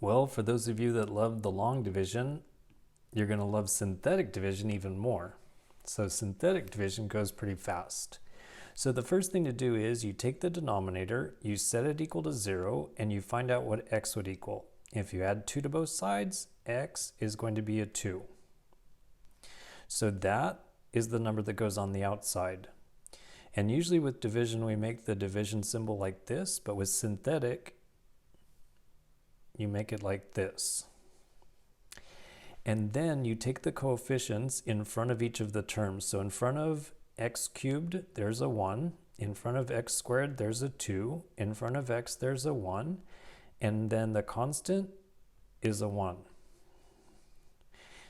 Well, for those of you that love the long division, you're going to love synthetic division even more. So synthetic division goes pretty fast. So the first thing to do is you take the denominator, you set it equal to 0, and you find out what x would equal. If you add 2 to both sides, x is going to be a 2. So that is the number that goes on the outside. And usually with division, we make the division symbol like this, but with synthetic, you make it like this. And then you take the coefficients in front of each of the terms. So in front of x cubed, there's a 1. In front of x squared, there's a 2. In front of x, there's a 1. And then the constant is a 1.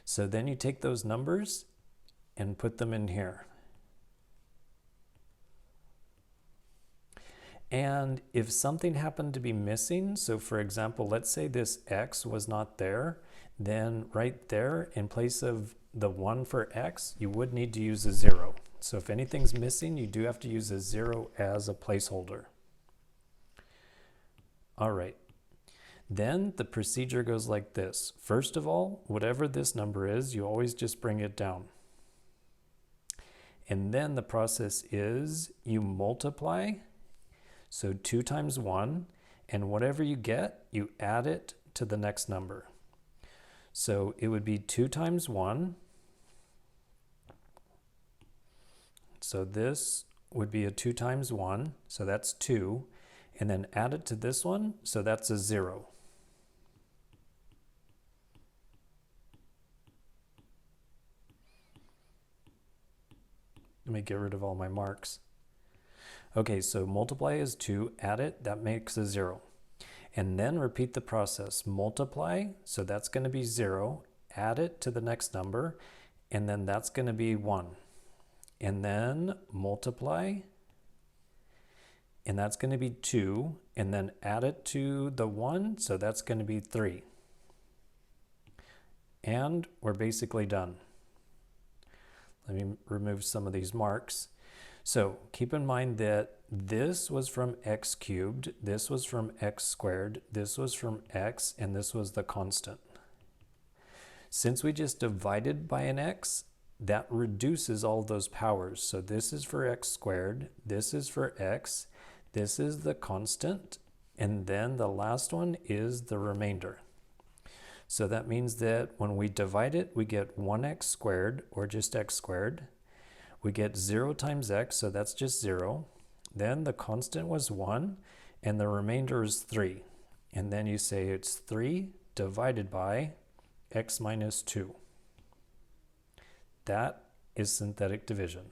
So then you take those numbers and put them in here. And if something happened to be missing, so for example, let's say this x was not there, then right there, in place of the 1 for x, you would need to use a 0. So if anything's missing, you do have to use a 0 as a placeholder. All right. Then the procedure goes like this. First of all, whatever this number is, you always just bring it down. And then the process is you multiply. So 2 times 1, and whatever you get, you add it to the next number. So it would be 2 times 1. So this would be a 2 times 1, so that's 2. And then add it to this one, so that's a 0. Let me get rid of all my marks. Okay, so multiply is 2, add it, that makes a 0. And then repeat the process. Multiply, so that's going to be 0, add it to the next number, and then that's going to be 1. And then multiply, and that's going to be 2, and then add it to the 1, so that's going to be 3. And we're basically done. Let me remove some of these marks. So keep in mind that this was from x cubed, this was from x squared, this was from x, and this was the constant. Since we just divided by an x, that reduces all those powers. So this is for x squared, this is for x, this is the constant, and then the last one is the remainder. So that means that when we divide it, we get 1x squared, or just x squared. We get 0 times x, so that's just 0. Then the constant was 1, and the remainder is 3. And then you say it's 3 divided by x minus 2. That is synthetic division.